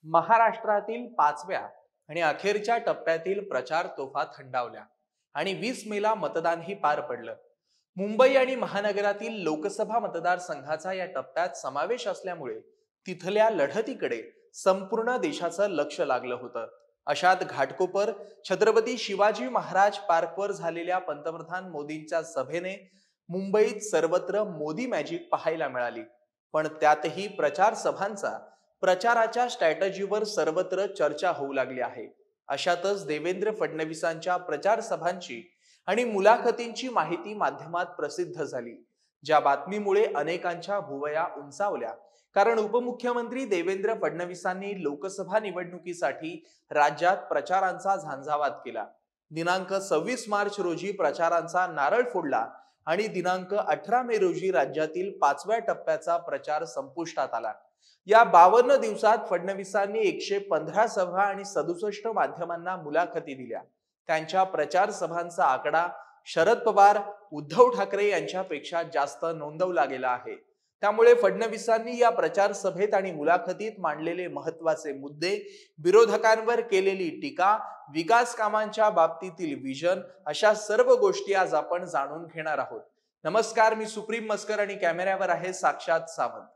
महाराष्ट्रातील पाचव्या आणि अखेरच्या टप्प्यातील प्रचार तोफा थंडावल्या आणि 20 मेला मतदानही पार पडलं. मुंबई आणि महानगरातील लोकसभा मतदारसंघाचा या टप्प्यात समावेश असल्यामुळे तिथल्या लढतीकडे संपूर्ण देशाचं लक्ष लागलं होतं. अशात घाटकोपर छत्रपती शिवाजी महाराज पार्कवर झालेल्या पंतप्रधान मोदींच्या सभेने मुंबईत सर्वत्र मोदी मॅजिक पाहायला मिळाली. पण त्यातही प्रचार सभांचा प्रचाराच्या स्ट्रॅटजीवर सर्वत्र चर्चा होऊ लागली आहे. अशातच देवेंद्र फडणवीसांच्या प्रचार सभांची आणि मुलाखतींची माहिती माध्यमात प्रसिद्ध झाली, ज्या बातमीमुळे अनेकांच्या भुवया उंचावल्या. कारण उपमुख्यमंत्री देवेंद्र फडणवीसांनी लोकसभा निवडणुकीसाठी राज्यात प्रचारांचा झंझावात केला. दिनांक 26 मार्च रोजी प्रचारांचा नारळ फोडला आणि दिनांक 18 मे रोजी राज्यातील पाचव्या टप्प्याचा प्रचार संपुष्टात आला. या 52 दिवसात फडणवीसांनी 115 सभा आणि 67 माध्यमांना मुलाखती दिल्या. त्यांच्या प्रचार सभांचा आकडा शरद पवार, उद्धव ठाकरे यांच्यापेक्षा जास्त नोंदवला गेला आहे. त्यामुळे फडणवीसांनी या प्रचार सभेत आणि मुलाखतीत मांडलेले महत्त्वाचे मुद्दे, विरोधकांवर केलेली टीका, विकास कामांच्या बाबतीतील विजन, अशा सर्व गोष्टी आज आपण जाणून घेणार आहोत. नमस्कार, मी सुप्रीम मस्कर आणि कॅमेऱ्यावर आहे साक्षात सावंत.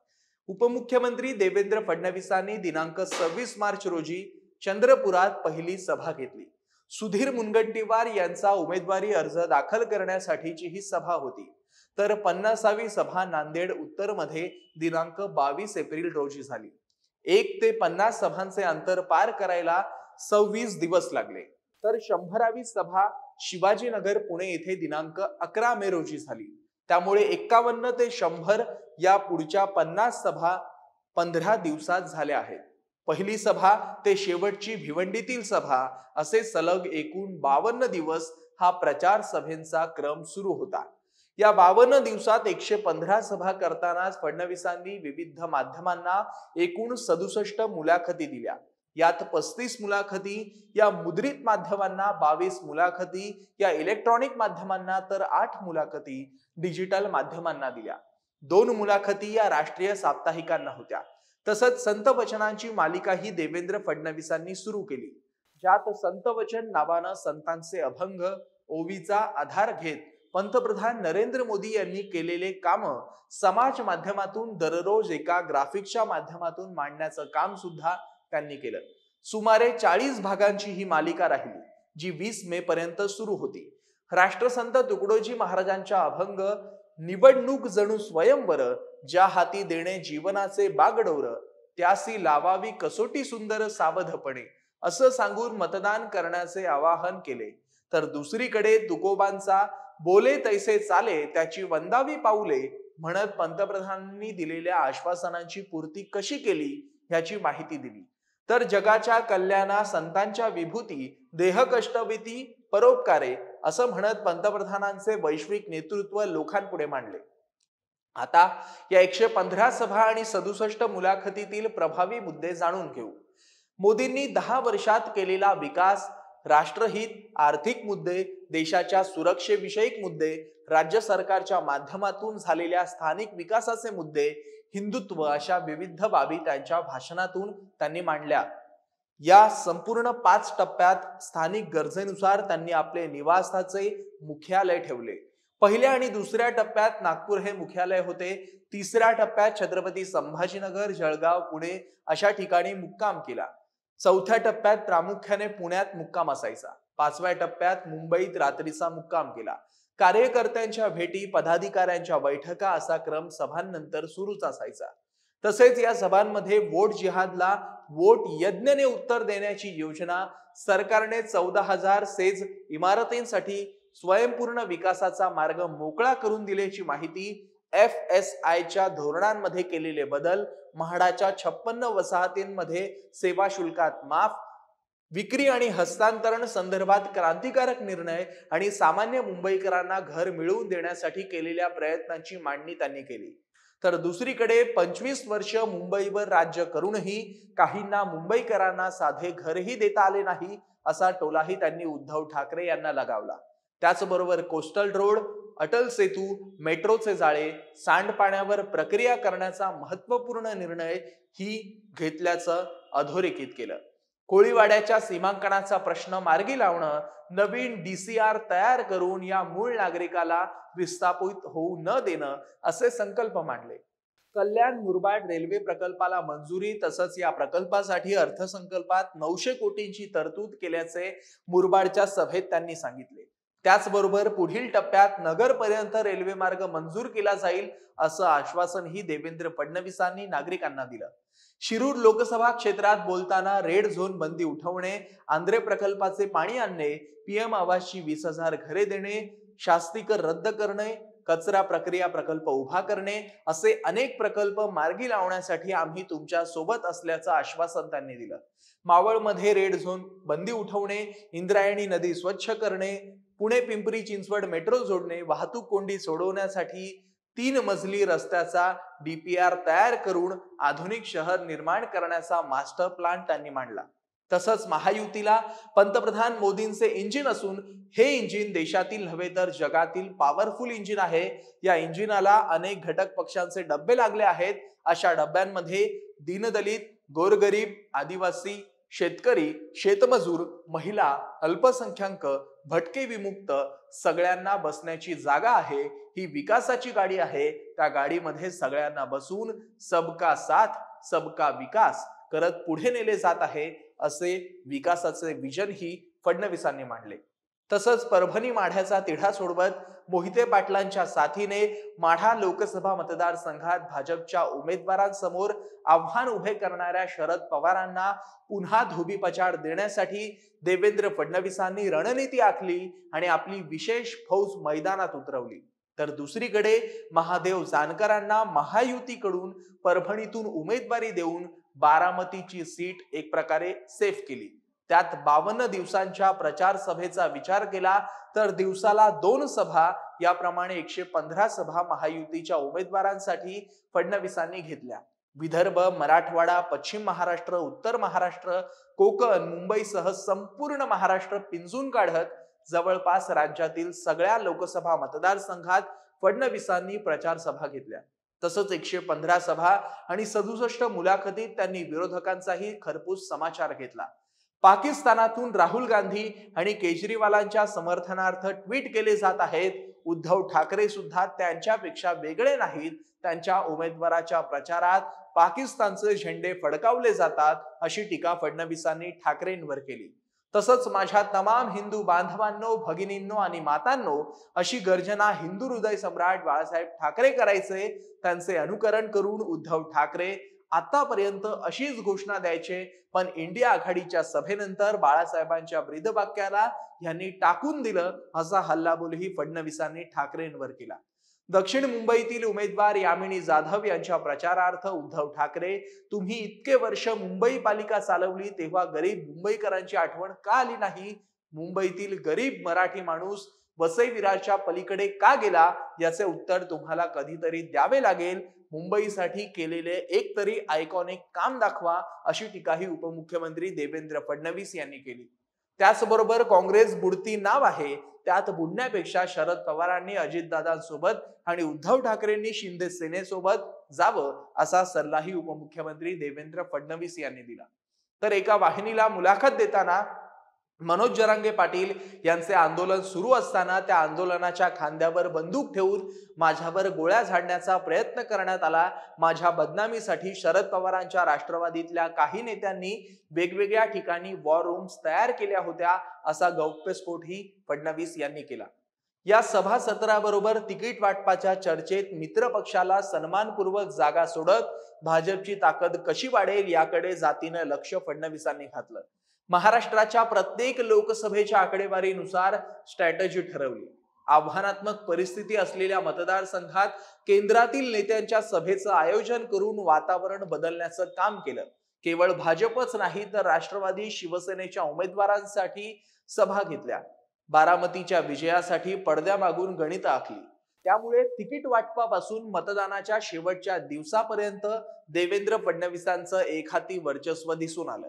उपमुख्यमंत्री देवेंद्र फडणवीसांनी दिनांक 26 मार्च रोजी चंद्रपुरात पहिली सभा घेतली. सुधीर मुनगंटीवार यांचा उमेदवारी अर्ज दाखल करण्यासाठीची ही सभा होती. तर 50वी सभा नांदेड उत्तर मध्ये दिनांक 22 एप्रिल रोजी झाली. 1 ते 50 सभांचे अंतर पार करायला 26 दिवस लागले. तर 100वी सभा शिवाजीनगर पुणे येथे दिनांक 11 मे रोजी झाली. त्यामुळे 51 ते 100 या पुढच्या 50 सभा 15 दिवसात झाल्या आहेत. पहिली सभा ते शेवटची भिवंडीतील सभा असे सलग एकूण 52 दिवस हा प्रचार सभेंचा क्रम सुरू होता. या 52 दिवसात 115 सभा करतानाच फडणवीसांनी विविध माध्यमांना एकूण 67 मुलाखती दिल्या. यात 35 मुलाखती या मुद्रित माध्यमांना, 22 मुलाखती या इलेक्ट्रॉनिक माध्यमांना, तर 8 मुलाखती डिजिटल माध्यमांना दिल्या. 2 मुलाखती या राष्ट्रीय साप्ताहिकांना होत्या. तसंच संत वचनांची मालिकाही देवेंद्र फडणवीसांनी सुरू केली, ज्यात संत वचन नावानं संतांचे अभंग, ओवीचा आधार घेत पंतप्रधान नरेंद्र मोदी यांनी केलेले काम समाज माध्यमातून दररोज एका ग्राफिकच्या माध्यमातून मांडण्याचं काम सुद्धा त्यांनी केलं. सुमारे 40 भागांची ही मालिका राहिली, जी 20 मे पर्यंत सुरू होती. राष्ट्रसंत तुकडोजी महाराजांच्या अभंग, निवडणूक जणू स्वयंवर, ज्या हाती देणे जीवनाचे बागडोर, त्यासी लावावी कसोटी सुंदर सावधपणे, असं सांगून मतदान करण्याचे आवाहन केले. तर दुसरीकडे तुकोबांचा बोले तैसे चाले, त्याची वंदावी पाऊले म्हणत पंतप्रधानांनी दिलेल्या आश्वासनांची पूर्ती कशी केली ह्याची माहिती दिली. तर जगाच्या कल्याणा संतांच्या विभूती, देह कष्टविती परोपकारे असं म्हणत पंतप्रधानांचे वैश्विक नेतृत्व लोकांपुढे मांडले. आता या 115 सभा आणि 67 मुलाखतीतील प्रभावी मुद्दे जाणून घेऊ. मोदींनी 10 वर्षात केलेला विकास, राष्ट्रहित, आर्थिक मुद्दे, देशाच्या सुरक्षेविषयक मुद्दे, राज्य सरकारच्या माध्यमातून झालेल्या स्थानिक विकासाचे मुद्दे, हिंदुत्व, अशा विविध बाबी त्यांच्या भाषणातून त्यांनी मांडल्या. या संपूर्ण 5 टप्प्यात स्थानिक गरजेनुसार त्यांनी आपले निवासाचे मुख्यालय ठेवले. पहिल्या आणि दुसऱ्या टप्प्यात नागपूर हे मुख्यालय होते. तिसऱ्या टप्प्यात छत्रपती संभाजीनगर, जळगाव, पुणे अशा ठिकाणी मुक्काम केला. चौथ्या टप्प्यात प्रामुख्याने पुण्यात मुक्काम असायचा. 5व्या टप्प्यात मुंबईत रात्रीचा मुक्काम केला. कार्यकर्त्यांच्या भेटी, पदाधिकाऱ्यांच्या बैठका असा क्रम सभांनंतर सुरूच असायचा. तसेच या सभांमध्ये वोट जिहादला वोट यज्ञने उत्तर देण्याची योजना, सरकारने 14,000 सेज इमारतींसाठी स्वयंपूर्ण विकासाचा मार्ग मोकळा करून दिल्याची माहिती, FSIच्या धोरणांमध्ये केलेले बदल, म्हाडाच्या 56 वसाहतींमध्ये सेवा शुल्कात माफ, विक्री आणि हस्तांतरण संदर्भात क्रांतिकारक निर्णय आणि सामान्य मुंबईकरांना घर मिळवून देण्यासाठी केलेल्या प्रयत्नांची मांडणी त्यांनी केली. तर दुसरीकडे 25 वर्ष मुंबईवर राज्य करूनही काहींना मुंबईकरांना साधे घरही देता आले नाही, असा टोलाही त्यांनी उद्धव ठाकरे यांना लगावला. त्याचबरोबर कोस्टल रोड, अटल सेतू, मेट्रोचे जाळे, सांडपाण्यावर प्रक्रिया करण्याचा महत्त्वपूर्ण निर्णय ही घेतल्याचं अधोरेखित केलं. कोळीवाड्याच्या सीमांकनाचा प्रश्न मार्गी लावणं, नवीन DCR तयार करून या मूळ नागरिकाला विस्थापित होऊ न देणं असे संकल्प मांडले. कल्याण मुरबाड रेल्वे प्रकल्पाला मंजुरी, तसंच या प्रकल्पासाठी अर्थसंकल्पात 900 कोटींची तरतूद केल्याचे मुरबाडच्या सभेत त्यांनी सांगितले. त्याचबरोबर पुढील टप्प्यात नगरपर्यंत रेल्वे मार्ग मंजूर केला जाईल असं आश्वासनही देवेंद्र फडणवीसांनी नागरिकांना दिलं. शिरूर लोकसभा क्षेत्रात बोलताना रेड झोन बंदी उठवणे, आंध्रे प्रकल्पाचे पाणी आणणे, PM आवासची 20,000 घरे देणे, शास्तीकर रद्द करणे, कचरा प्रक्रिया प्रकल्प उभा करणे असे अनेक प्रकल्प मार्गी लावण्यासाठी आम्ही तुमच्या सोबत असल्याचं आश्वासन त्यांनी दिलं. मावळमध्ये रेड झोन बंदी उठवणे, इंद्रायणी नदी स्वच्छ करणे, पुणे पिंपरी चिंचवड मेट्रो जोडणे, वाहतूक कोंडी सोडवण्यासाठी 3 मजली रस्त्याचा DPR तयार करून आधुनिक शहर निर्माण करण्याचा मास्टर प्लॅन त्यांनी मांडला. तसंच महायुतीला पंतप्रधान मोदींचे इंजिन असून हे इंजिन देशातील नव्हे तर जगातील पॉवरफुल इंजिन आहे. या इंजिनाला अनेक घटक पक्षांचे डब्बे लागले आहेत. अशा डब्यांमध्ये दीनदलित, गोरगरीब, आदिवासी, शेतकरी, शेतमजूर, महिला, अल्पसंख्याक, भटके विमुक्त सगळ्यांना बसण्याची जागा आहे. ही विकासाची गाडी आहे. त्या गाडीमध्ये सगळ्यांना बसून सबका साथ सबका विकास करत पुढे नेले जात आहे असे विकासाचे विजन ही फडणवीसांनी मांडले. तसंच परभणी माढ्याचा तिढा सोडवत मोहिते पाटलांच्या साथीने माढा लोकसभा मतदारसंघात भाजपच्या उमेदवारांसमोर आव्हान उभे करणाऱ्या शरद पवारांना पुन्हा धोबीपछाड देण्यासाठी देवेंद्र फडणवीसांनी रणनीती आखली आणि आपली विशेष फौज मैदानात उतरवली. तर दुसरीकडे महादेव जानकरांना महायुतीकडून परभणीतून उमेदवारी देऊन बारामतीची सीट एक प्रकारे सेफ केली. त्यात 52 दिवसांच्या प्रचार सभेचा विचार केला तर दिवसाला 2 सभा याप्रमाणे 115 सभा महायुतीच्या उमेदवारांसाठी फडणवीसांनी घेतल्या. विदर्भ, मराठवाडा, पश्चिम महाराष्ट्र, उत्तर महाराष्ट्र, कोकण, मुंबईसह संपूर्ण महाराष्ट्र पिंजून काढत जवळपास राज्यातील सगळ्या लोकसभा मतदारसंघात फडणवीसांनी प्रचार सभा घेतल्या. तसंच 115 सभा आणि 67 मुलाखतीत त्यांनी विरोधकांचाही खरपूस समाचार घेतला. पाकिस्तानातून राहुल गांधी आणि केजरीवालांच्या समर्थनार्थ ट्विट केले जात आहेत. उद्धव ठाकरे सुद्धा त्यांच्यापेक्षा वेगळे नाहीत. त्यांच्या उमेदवाराच्या प्रचारात पाकिस्तानचे झेंडे फडकावले जातात अशी टीका फडणवीसांनी ठाकरेंवर केली. तसंच माझ्या तमाम हिंदू बांधवांनो, भगिनींनो आणि मातांनो अशी गर्जना हिंदू हृदय सम्राट बाळासाहेब ठाकरे करायचे. त्यांचे अनुकरण करून उद्धव ठाकरे आतापर्यंत अशीच घोषणा द्यायचे, पण इंडिया आघाडीच्या सभेनंतर बाळासाहेबांच्या ब्रीदवाक्याला यांनी टाकून दिलं असा हल्लाबोलही फडणवीसांनी ठाकरेंवर केला. दक्षिण मुंबईतील उमेदवार यामिनी जाधव यांच्या प्रचारार्थ उद्धव ठाकरे, तुम्ही इतके वर्ष मुंबई पालिका चालवली तेव्हा गरीब मुंबईकरांची आठवण का आली नाही? मुंबईतील गरीब मराठी माणूस वसई विरारच्या पलीकडे का गेला याचे उत्तर तुम्हाला कधीतरी द्यावे लागेल. मुंबईसाठी केलेले एक तरी आयकॉनिक काम दाखवा अशी टीकाही उपमुख्यमंत्री देवेंद्र फडणवीस यांनी केली. त्याचबरोबर काँग्रेस बुडती नाव आहे, त्यात बुडण्यापेक्षा शरद पवारांनी अजितदादांसोबत आणि उद्धव ठाकरेंनी शिंदे सेनेसोबत जावं असा सल्लाही उपमुख्यमंत्री देवेंद्र फडणवीस यांनी दिला. तर एका वाहिनीला मुलाखत देताना मनोज जरांगे पाटील यांचे आंदोलन सुरू असताना त्या आंदोलनाच्या खांद्यावर बंदूक ठेवून माझ्यावर गोळ्या झाडण्याचा प्रयत्न करण्यात आला. माझ्या बदनामीसाठी शरद पवारांच्या राष्ट्रवादीतल्या काही नेत्यांनी वेगवेगळ्या ठिकाणी वॉर रूम्स तयार केल्या होत्या असा गौप्यस्फोटही फडणवीस यांनी केला. या सभा सत्राबरोबर तिकीट वाटपाच्या चर्चेत मित्र पक्षाला सन्मानपूर्वक जागा सोडत भाजपची ताकद कशी वाढेल याकडे जातीनं लक्ष फडणवीसांनी घातलं. महाराष्ट्राच्या प्रत्येक लोकसभेच्या आकडेवारीनुसार स्ट्रॅटेजी ठरवली. आव्हानात्मक परिस्थिती असलेल्या मतदारसंघात केंद्रातील नेत्यांच्या सभेचं आयोजन करून वातावरण बदलण्याचं काम केलं. केवळ भाजपच नाही तर राष्ट्रवादी, शिवसेनेच्या उमेदवारांसाठी सभा घेतल्या. बारामतीच्या विजयासाठी पडद्यामागून गणित आखली. त्यामुळे तिकीट वाटपापासून मतदानाच्या शेवटच्या दिवसापर्यंत देवेंद्र फडणवीसांचं एकहाती वर्चस्व दिसून आलं,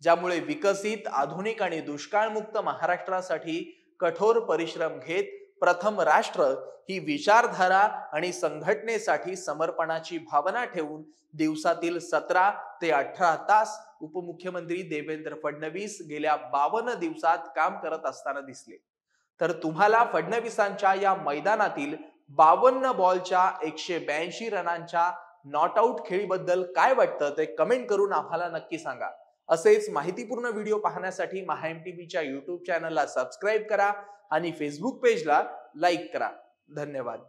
ज्यामुळे विकसित, आधुनिक आणि दुष्काळमुक्त महाराष्ट्रासाठी कठोर परिश्रम घेत प्रथम राष्ट्र ही विचारधारा आणि संघटनेसाठी समर्पणाची भावना ठेवून दिवसातील 17 ते 18 तास उपमुख्यमंत्री देवेंद्र फडणवीस गेल्या 52 दिवसात काम करत असताना दिसले. तर तुम्हाला फडणवीसांच्या या मैदानातील 52 बॉलच्या 182 रनांच्या नॉट आउट खेळीबद्दल काय वाटतं ते कमेंट करून आम्हाला नक्की सांगा. असेच माहितीपूर्ण व्हिडिओ पाहण्यासाठी MahaMTVच्या YouTube चॅनलला सबस्क्राईब करा आणि फेसबुक पेजला लाईक करा. धन्यवाद.